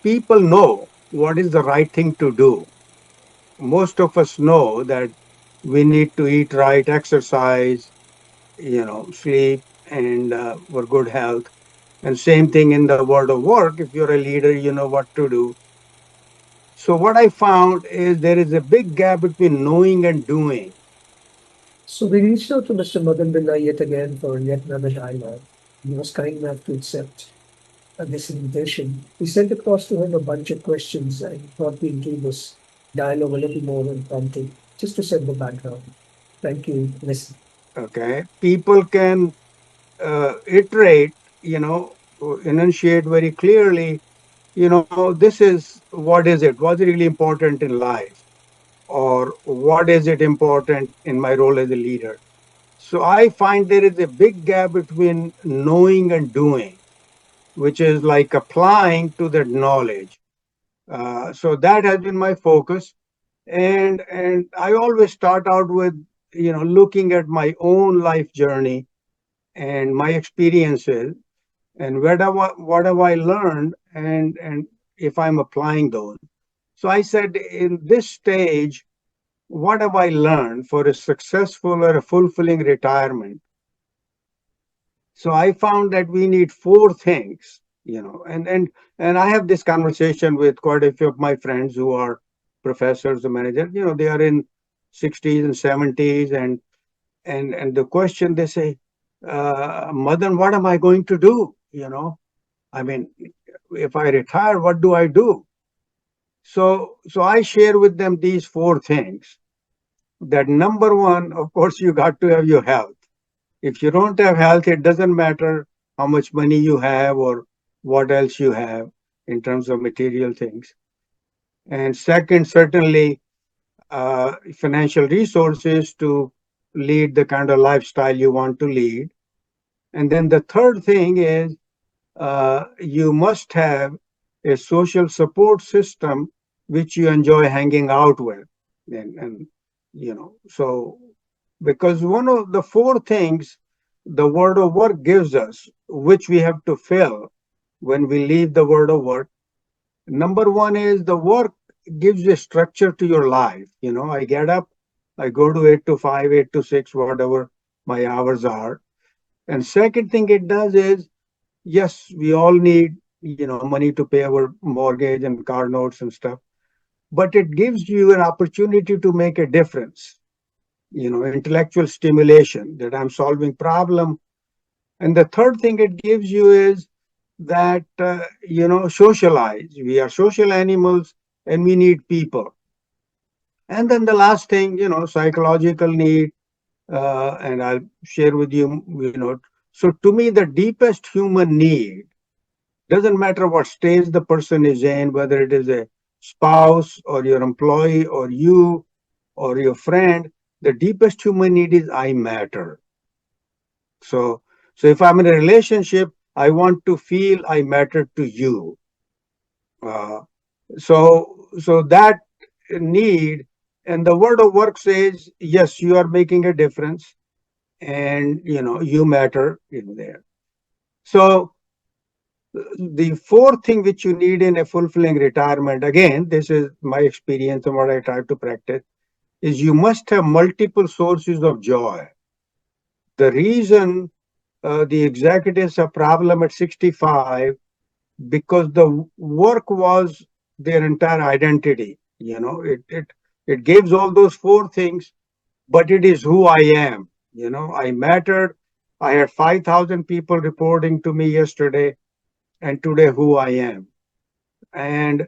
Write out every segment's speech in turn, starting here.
people know what is the right thing to do. Most of us know that we need to eat right, exercise, sleep, and for good health. And same thing in the world of work. If you're a leader, you know what to do. So what I found is there is a big gap between knowing and doing. So we reached out to Mr. Madan Birla yet again for yet another dialogue. He was kind enough to accept this invitation. We sent across to him a bunch of questions and thought we'd do this dialogue a little more impromptu, just to set the background. Thank you. Listen. Okay, people can iterate, enunciate very clearly. This is what is it? What's really important in life, or what is it important in my role as a leader? So I find there is a big gap between knowing and doing, which is like applying to that knowledge. So that has been my focus, and I always start out with looking at my own life journey and my experiences, and what have I learned, and if I'm applying those. So I said, in this stage, what have I learned for a successful or a fulfilling retirement? So I found that we need four things, and I have this conversation with quite a few of my friends who are professors or managers. They are in 60s and 70s, and the question they say, Madan, what am I going to do? I mean, if I retire, what do I do? So I share with them these four things. That number one, of course, you got to have your health. If you don't have health, it doesn't matter how much money you have or what else you have in terms of material things. And second, certainly financial resources to lead the kind of lifestyle you want to lead. And then the third thing is you must have a social support system which you enjoy hanging out with. So because one of the four things the world of work gives us, which we have to fill when we leave the world of work. Number one is the work gives a structure to your life. I get up, I go to 8 to 5, 8 to 6, whatever my hours are. And second thing it does is, yes, we all need, money to pay our mortgage and car notes and stuff, but it gives you an opportunity to make a difference, intellectual stimulation, that I'm solving problem. And the third thing it gives you is that, socialize. We are social animals and we need people. And then the last thing, psychological need, and I'll share with you, so to me, the deepest human need doesn't matter what stage the person is in, whether it is a spouse or your employee or you or your friend, the deepest human need is I matter. So, so if I'm in a relationship, I want to feel I matter to you. Uh, so that need, and the world of work says, yes, you are making a difference, and you matter in there. So the fourth thing which you need in a fulfilling retirement, again, this is my experience and what I try to practice, is you must have multiple sources of joy. The reason the executives have problem at 65, because the work was their entire identity. It gives all those four things, but it is who I am. I mattered. I had 5,000 people reporting to me yesterday, and today who I am. And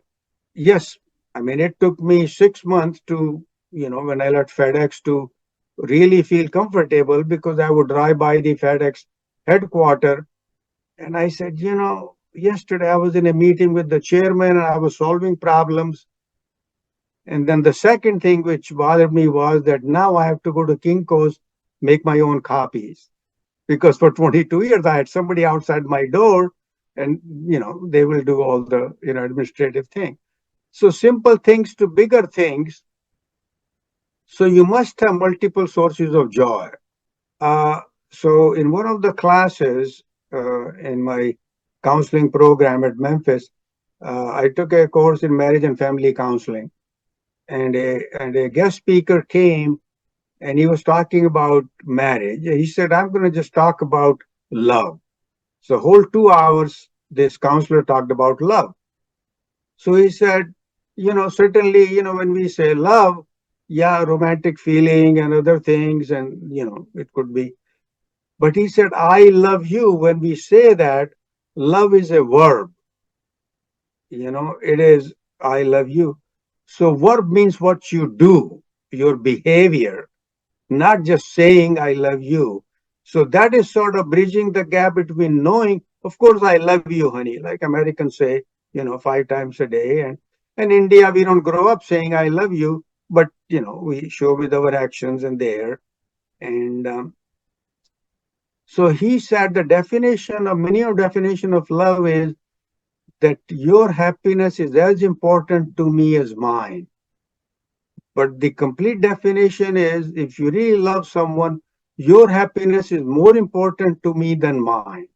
yes, I mean, it took me 6 months to, when I left FedEx, to really feel comfortable, because I would drive by the FedEx headquarters and I said, yesterday I was in a meeting with the chairman and I was solving problems. And then the second thing which bothered me was that now I have to go to Kinko's, make my own copies. Because for 22 years I had somebody outside my door, and they will do all the administrative thing. So simple things to bigger things. So you must have multiple sources of joy. Uh, so in one of the classes in my counseling program at Memphis, I took a course in marriage and family counseling, and a guest speaker came and he was talking about marriage. He said, "I'm going to just talk about love." So, whole 2 hours, this counselor talked about love. So he said, certainly, when we say love, yeah, romantic feeling and other things, and, it could be. But he said, I love you. When we say that, love is a verb, it is, I love you. So verb means what you do, your behavior, not just saying I love you. So that is sort of bridging the gap between knowing, of course, I love you, honey, like Americans say, 5 times a day. And in India, we don't grow up saying I love you, but, we show with our actions and there. And so he said the definition of, many of definition of love is that your happiness is as important to me as mine. But the complete definition is if you really love someone, your happiness is more important to me than mine.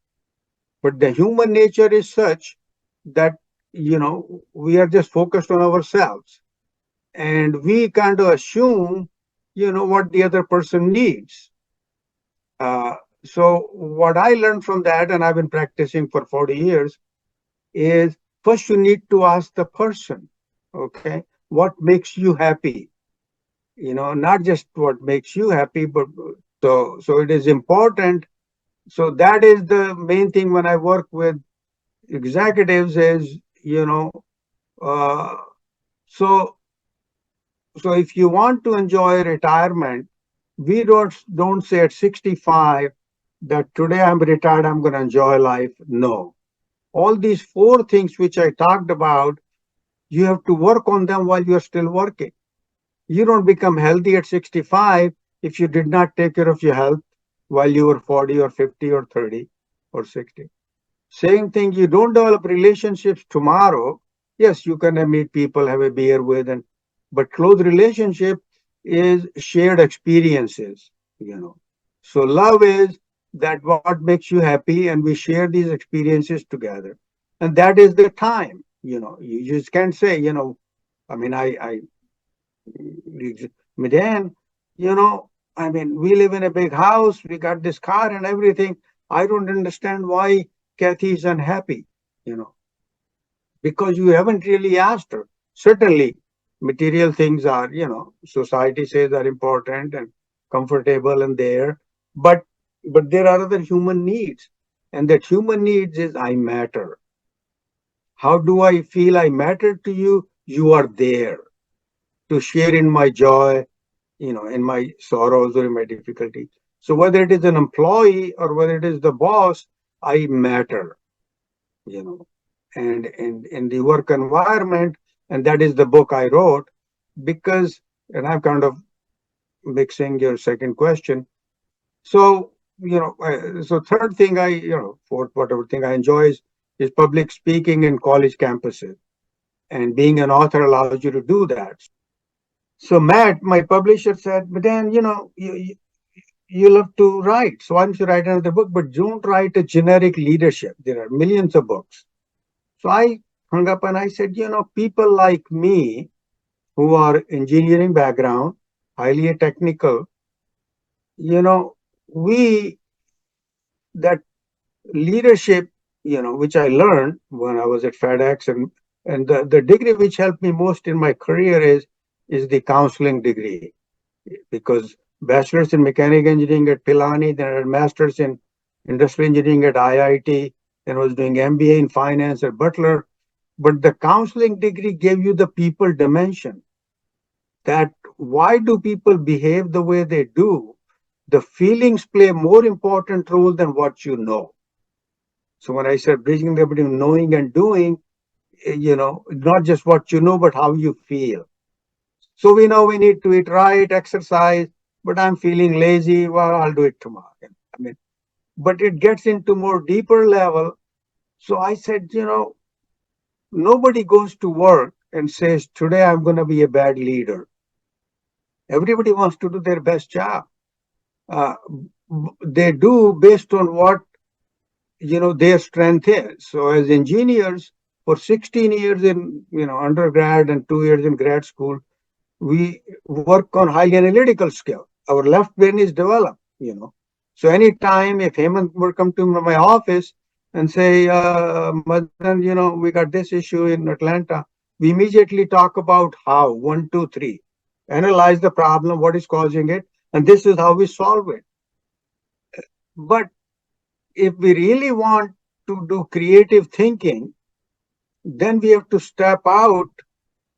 But the human nature is such that, we are just focused on ourselves and we kind of assume, what the other person needs. Uh, so, what I learned from that, and I've been practicing for 40 years, is first you need to ask the person, okay, what makes you happy? Not just what makes you happy, but so it is important. So that is the main thing when I work with executives is, uh, so so if you want to enjoy retirement, we don't say at 65 that today I'm retired, I'm going to enjoy life. No, all these four things which I talked about, you have to work on them while you're still working. You don't become healthy at 65 if you did not take care of your health while you were 40 or 50 or 30 or 60. Same thing, you don't develop relationships tomorrow. Yes, you can meet people, have a beer with, but close relationship is shared experiences. So love is that what makes you happy, and we share these experiences together. And that is the time. You just can't say, I mean, I Medan, I mean, we live in a big house, we got this car and everything. I don't understand why Kathy is unhappy, you know, because you haven't really asked her. Certainly, material things are, society says are important and comfortable and there, but there are other human needs, and that human needs is I matter. How do I feel I matter to you? You are there to share in my joy, in my sorrows or in my difficulty. So whether it is an employee or whether it is the boss, I matter, you know. And in the work environment, and that is the book I wrote, because, and I'm kind of mixing your second question. So, so third thing fourth, whatever thing I enjoy is public speaking in college campuses. And being an author allows you to do that. So Matt, my publisher said, but then, you love to write. So why don't you write another book? But don't write a generic leadership. There are millions of books. So I hung up and I said, people like me who are engineering background, highly technical, we, that leadership, which I learned when I was at FedEx, and the degree which helped me most in my career is the counseling degree, because bachelor's in mechanical engineering at Pilani, then a master's in industrial engineering at IIT, then was doing MBA in finance at Butler. But the counseling degree gave you the people dimension, that why do people behave the way they do? The feelings play a more important role than what you know. So when I said bridging the gap between knowing and doing, not just what you know, but how you feel. So we know we need to eat right, exercise, but I'm feeling lazy. Well, I'll do it tomorrow. I mean, but it gets into more deeper level. So I said, nobody goes to work and says, today I'm going to be a bad leader. Everybody wants to do their best job. Uh, they do based on what, their strength is. So as engineers, For 16 years in undergrad and 2 years in grad school, we work on highly analytical skill. Our left brain is developed. So anytime if Hemant would come to my office and say, Madan, we got this issue in Atlanta, we immediately talk about how, one, two, three, analyze the problem, what is causing it, and this is how we solve it. But if we really want to do creative thinking, then we have to step out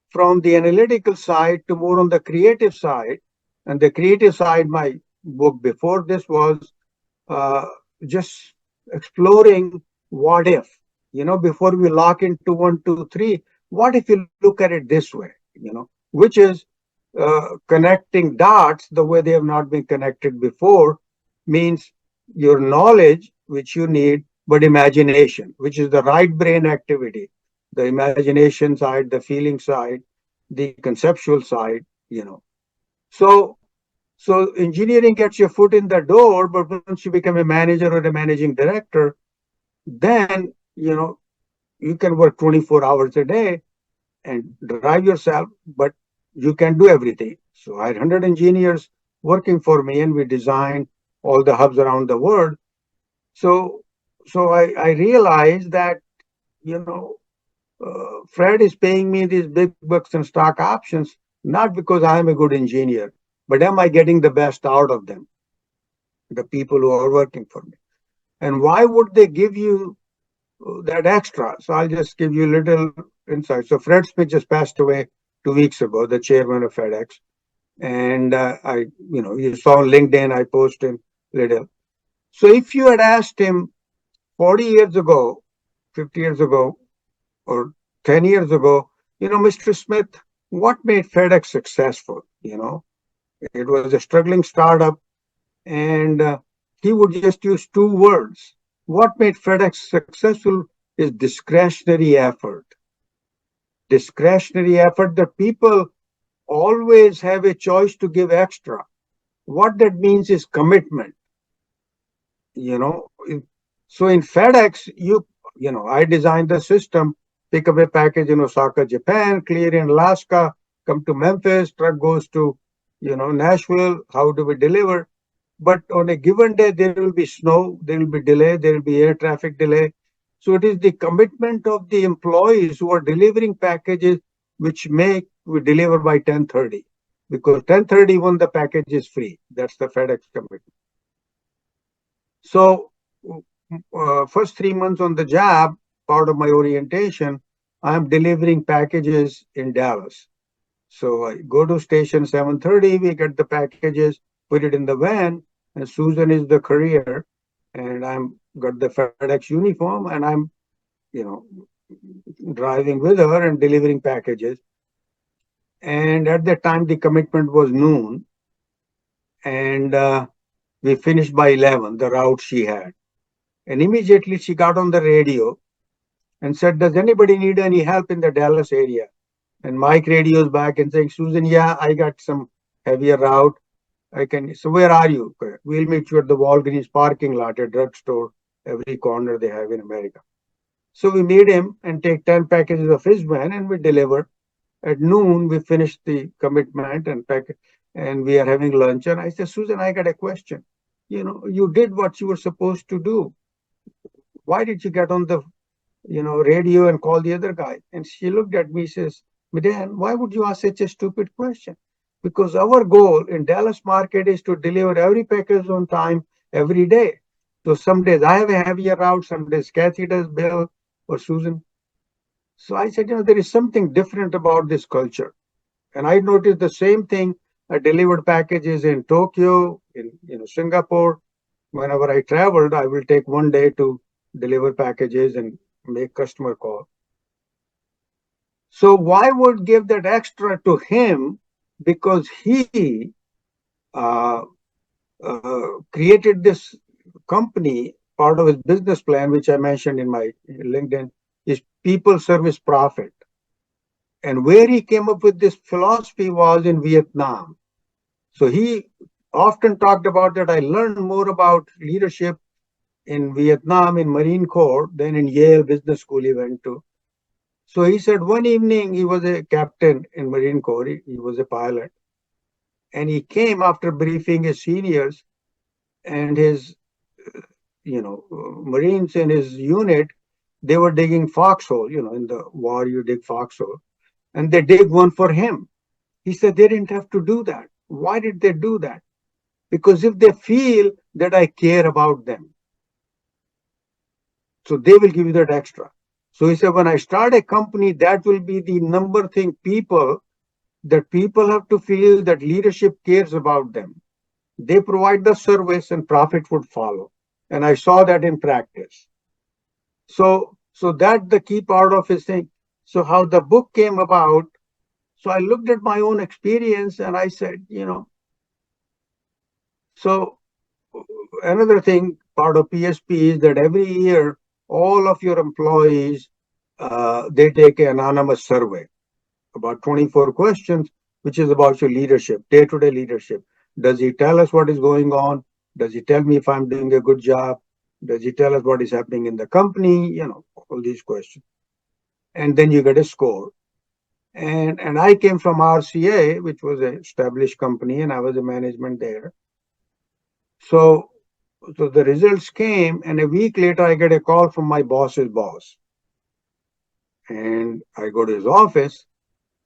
from the analytical side to more on the creative side. And the creative side, my book before this was uh, just exploring what if, before we lock into one, two, three, what if you look at it this way, which is connecting dots the way they have not been connected before, means your knowledge, which you need, but imagination, which is the right brain activity, the imagination side, the feeling side, the conceptual side. So engineering gets your foot in the door, but once you become a manager or a managing director, then you can work 24 hours a day and drive yourself, but you can do everything. So I had 100 engineers working for me, and we designed all the hubs around the world. So I realized that you know Fred is paying me these big bucks in stock options not because I am a good engineer, but am I getting the best out of them, the people who are working for me? And why would they give you that extra? So I'll just give you a little insight. So Fred Smith just passed away 2 weeks ago, the chairman of FedEx. And you saw on LinkedIn, I posted little. So if you had asked him 40 years ago, 50 years ago, or 10 years ago, Mr. Smith, what made FedEx successful? It was a struggling startup, and he would just use two words. What made FedEx successful is discretionary effort. Discretionary effort that people always have a choice to give extra. What that means is commitment. you know so in FedEx, I designed the system. Pick up a package in Osaka, Japan, clear in Alaska, come to Memphis, truck goes to Nashville. How do we deliver? But on a given day there will be snow, there will be delay, there will be air traffic delay. So it is the commitment of the employees who are delivering packages which make we deliver by 10:30, because 10:30 when the package is free. That's the FedEx commitment. So, first 3 months on the job, part of my orientation, I'm delivering packages in Dallas. So I go to station 7:30. We get the packages, put it in the van, and Susan is the courier, and I'm got the FedEx uniform, and I'm you know driving with her and delivering packages. And at that time, the commitment was noon, and we finished by 11. The route she had. And immediately she got on the radio and said, "Does anybody need any help in the Dallas area?" And Mike radios back and saying, "Susan, yeah, I got some heavier route. I can." So where are you? "We'll meet you at the Walgreens parking lot, a drugstore, every corner they have in America." So we meet him and take 10 packages of his van, and we deliver. At noon, we finished the commitment and we are having lunch. And I said, "Susan, I got a question. You did what you were supposed to do. Why did you get on the radio and call the other guy?" And she looked at me, says, "Madan, why would you ask such a stupid question? Because our goal in Dallas market is to deliver every package on time every day. So some days I have a heavier route, some days Kathy does, Bill or Susan." So I said, there is something different about this culture. And I noticed the same thing. I delivered packages in Tokyo, in Singapore. Whenever I traveled, I will take one day to deliver packages and make customer call. So why would give that extra to him? Because he uh, created this company. Part of his business plan, which I mentioned in my LinkedIn, is people, service, profit. And where he came up with this philosophy was in Vietnam. So he often talked about that. I learned more about leadership in Vietnam in Marine Corps than in Yale Business School he went to. So he said one evening he was a captain in Marine Corps, he was a pilot, and he came after briefing his seniors and his, Marines in his unit, they were digging foxhole, in the war you dig foxhole, and they dig one for him. He said they didn't have to do that. Why did they do that? Because if they feel that I care about them, so they will give you that extra. So he said, when I start a company, that will be the number thing that people have to feel that leadership cares about them. They provide the service and profit would follow. And I saw that in practice. So that's the key part of his thing. So how the book came about, so I looked at my own experience and I said, so another thing, part of PSP is that every year, all of your employees, they take an anonymous survey, about 24 questions, which is about your leadership, day-to-day leadership. Does he tell us what is going on? Does he tell me if I'm doing a good job? Does he tell us what is happening in the company? All these questions. And then you get a score. And I came from RCA, which was an established company, and I was a management there. So so the results came, and a week later, I get a call from my boss's boss. And I go to his office,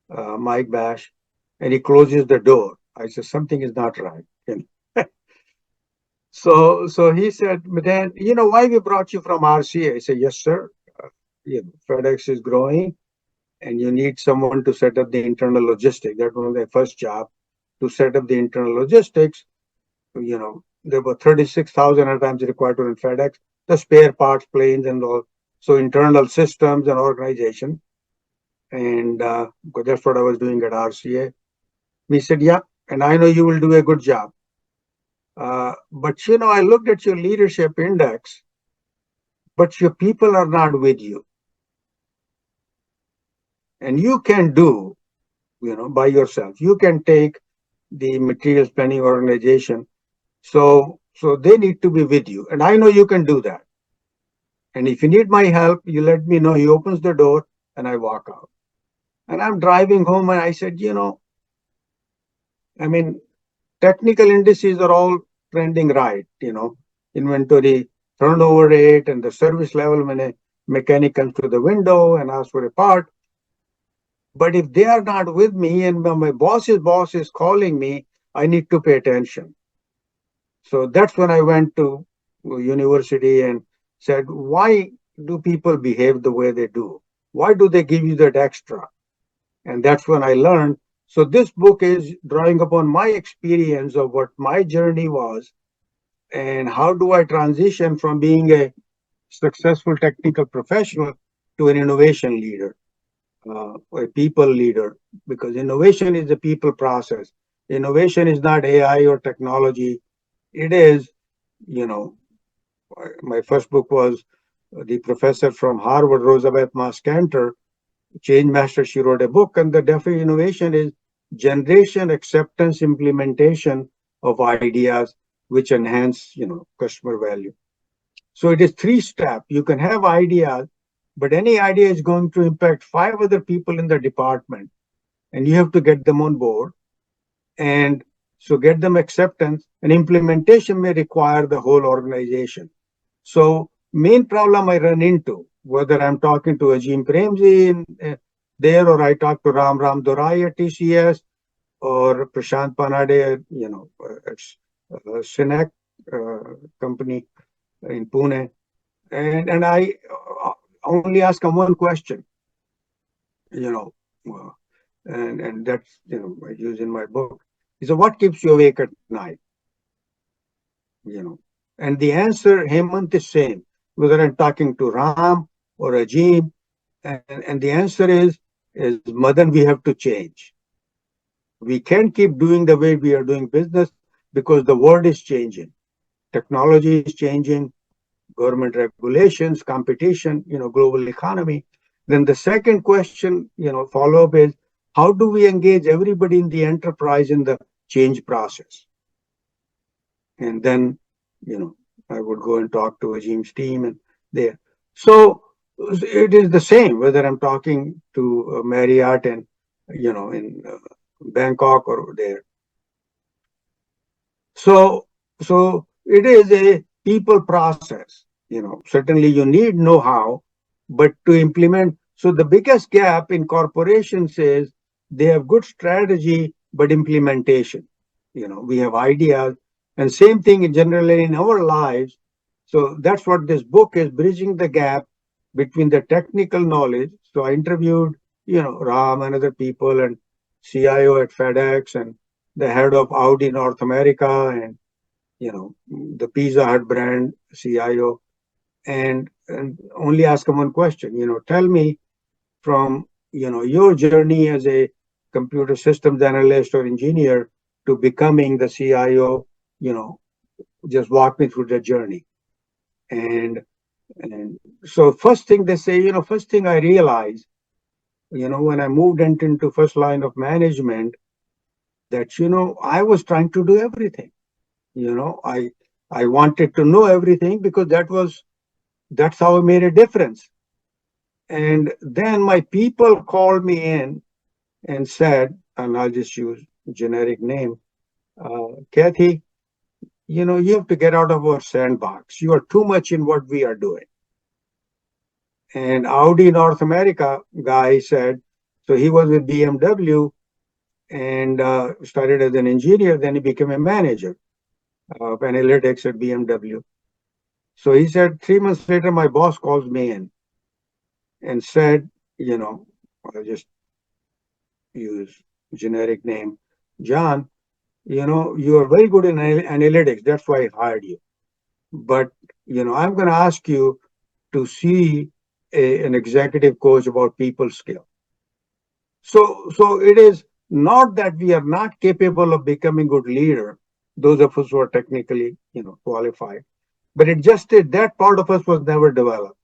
Mike Bash, and he closes the door. I said, something is not right. So he said, Madan, why we brought you from RCA? I said, yes, sir. FedEx is growing, and you need someone to set up the internal logistics. That was my first job, to set up the internal logistics. There were 36,000 at times required to run FedEx, the spare parts, planes, and all. So internal systems and organization. And because that's what I was doing at RCA. We said, yeah, and I know you will do a good job. But I looked at your leadership index, but your people are not with you. And you can do, by yourself. You can take the materials planning organization. So they need to be with you. And I know you can do that. And if you need my help, you let me know. He opens the door and I walk out. And I'm driving home and I said, I mean, technical indices are all trending right, inventory turnover rate and the service level when a mechanic comes to the window and asks for a part. But if they are not with me and my boss's boss is calling me, I need to pay attention. So that's when I went to university and said, why do people behave the way they do? Why do they give you that extra? And that's when I learned. So this book is drawing upon my experience of what my journey was and how do I transition from being a successful technical professional to an innovation leader, a people leader, because innovation is a people process. Innovation is not AI or technology. It is, you know, my first book was the professor from Harvard, Roosevelt Cantor, Change Master. She wrote a book, and the definition of innovation is generation, acceptance, implementation of ideas which enhance, customer value. So it is three step. You can have ideas, but any idea is going to impact five other people in the department, and you have to get them on board. And so get them acceptance, and implementation may require the whole organization. So main problem I run into, whether I'm talking to Ajim Premji there, or I talk to Ram Dorai at TCS, or Prashant Panade, it's Sinek company in Pune, and I only ask them one question, you know, uh, and that's I use in my book. He said, "What keeps you awake at night?" You know, and the answer, Hemant, is same whether I'm talking to Ram or Ajim, and the answer is Madan, we have to change. We can't keep doing the way we are doing business because the world is changing. Technology is changing, government regulations, competition, global economy. Then the second question, follow up is how do we engage everybody in the enterprise in the change process? And then, I would go and talk to Ajim's team and there. So It is the same whether I'm talking to Marriott in, in Bangkok or there. So, so it is a people process. Certainly you need know-how, but to implement. So the biggest gap in corporations is they have good strategy, but implementation. We have ideas, and same thing generally in our lives. So that's what this book is, bridging the gap between the technical knowledge. So I interviewed, Ram and other people and CIO at FedEx and the head of Audi North America and the Pizza Hut brand CIO, and only ask him one question. Tell me from your journey as a computer systems analyst or engineer to becoming the CIO. You know, just walk me through the journey. And so first thing they say, first thing I realized, when I moved into first line of management, that I was trying to do everything. I wanted to know everything because that's how I made a difference. And then my people called me in and said, and I'll just use generic name, Kathy, you have to get out of our sandbox. You are too much in what we are doing. And Audi North America guy said, so he was with BMW and started as an engineer, then he became a manager of analytics at BMW. So he said 3 months later, my boss calls me in and said, you know, I'll just use generic name, John, you are very good in analytics. That's why I hired you. But, I'm going to ask you to see an executive coach about people skill. So it is not that we are not capable of becoming good leader, those of us who are technically, qualified, but it just that part of us was never developed.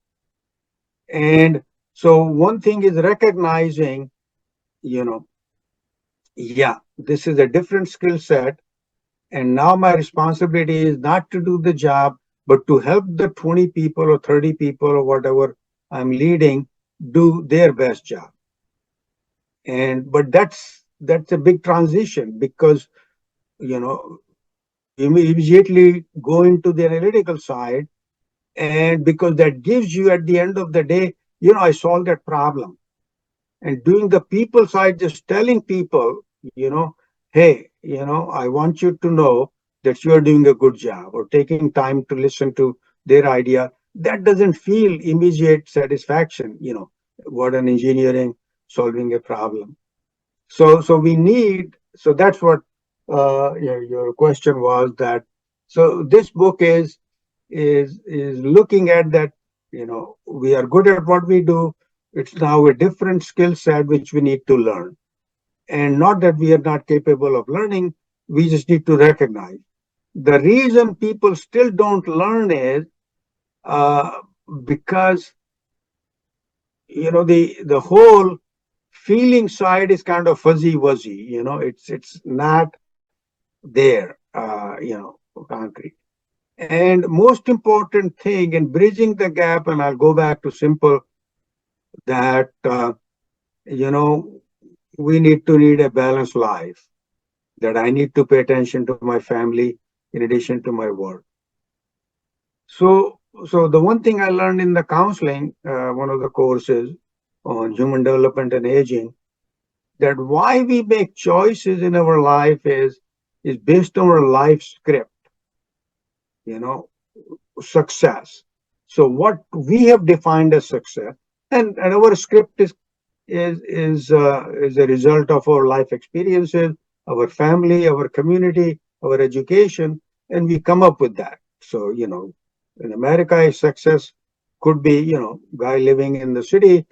And so one thing is recognizing, you know, yeah, this is a different skill set. And now my responsibility is not to do the job, but to help the 20 people or 30 people or whatever I'm leading do their best job. And but that's a big transition because you immediately go into the analytical side, and because that gives you at the end of the day, I solved that problem. And doing the people side, just telling people, hey, I want you to know that you are doing a good job, or taking time to listen to their idea. That doesn't feel immediate satisfaction, what an engineering solving a problem. So we need, so that's what your question was, that so this book is looking at that, we are good at what we do. It's now a different skill set which we need to learn. And not that we are not capable of learning, we just need to recognize. The reason people still don't learn is uh, because the whole feeling side is kind of fuzzy wuzzy. It's not there, concrete. And most important thing in bridging the gap, and I'll go back to simple, that you know we need a balanced life, that I need to pay attention to my family in addition to my work. So the one thing I learned in the counseling, one of the courses on human development and aging, that why we make choices in our life is based on our life script, you know, success. So what we have defined as success, and our script is a result of our life experiences, our family, our community, our education, and we come up with that. So in America, success could be guy living in the city,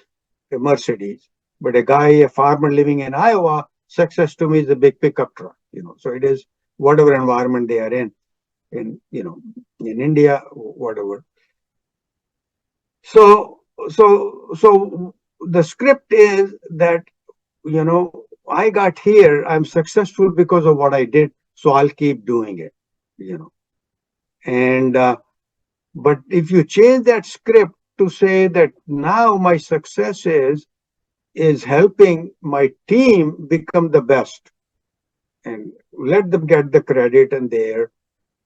a Mercedes, but a farmer living in Iowa, success to me is a big pickup truck. So it is whatever environment they are in India, whatever. So the script is that I got here, I'm successful because of what I did, so I'll keep doing it. you know and but if you change that script to say that now my success is helping my team become the best and let them get the credit and there.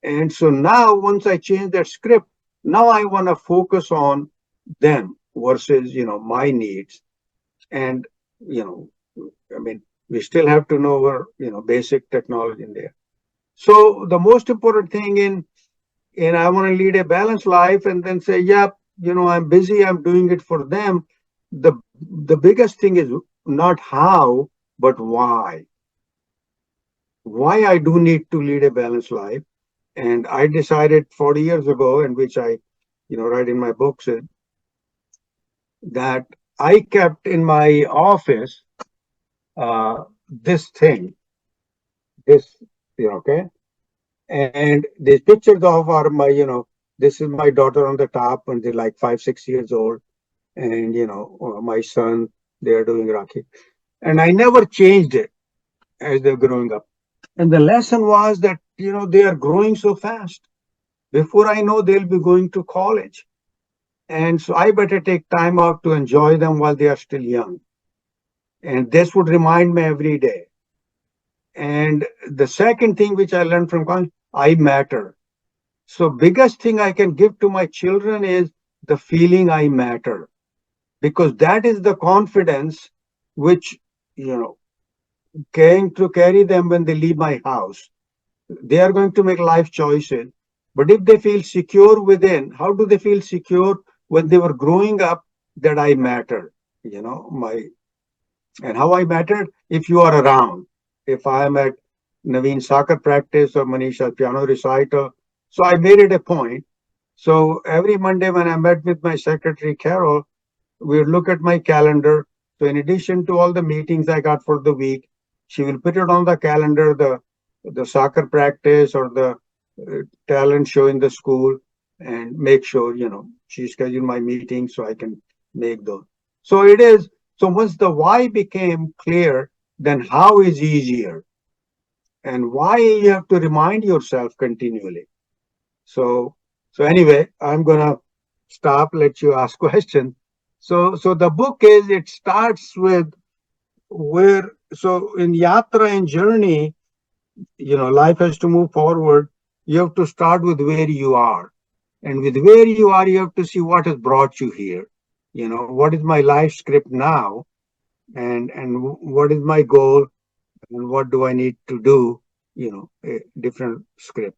And so now once I change that script, now I want to focus on them versus, my needs. And, you know, I mean, we still have to know our, basic technology in there. So the most important thing in I want to lead a balanced life and then say, yeah, I'm busy, I'm doing it for them. The biggest thing is not how, but why. Why I do need to lead a balanced life. And I decided 40 years ago, and which I, write in my books, that I kept in my office this thing, this, okay? And these pictures of are my, this is my daughter on the top, and they're like 5, 6 years old. And, my son, they're doing Rakhi. And I never changed it as they're growing up. And the lesson was that, they are growing so fast. Before I know, they'll be going to college. And so I better take time out to enjoy them while they are still young. And this would remind me every day. And the second thing which I learned from college, I matter. So biggest thing I can give to my children is the feeling I matter, because that is the confidence which, going to carry them when they leave my house. They are going to make life choices. But if they feel secure within, how do they feel secure when they were growing up that I matter? My and how I mattered if you are around. If I am at Naveen's soccer practice or Manisha's piano recital. So I made it a point. So every Monday when I met with my secretary, Carol, we would look at my calendar. So in addition to all the meetings I got for the week, she will put it on the calendar, the soccer practice or the talent show in the school, and make sure, she scheduled my meetings so I can make those. So it is, so once the why became clear, then how is easier. And why you have to remind yourself continually. So, so anyway, I'm gonna stop, let you ask question. So the book is, it starts with where, so in yatra and journey, life has to move forward. You have to start with where you are. And with where you are, you have to see what has brought you here. What is my life script now? And what is my goal? And what do I need to do? A different script.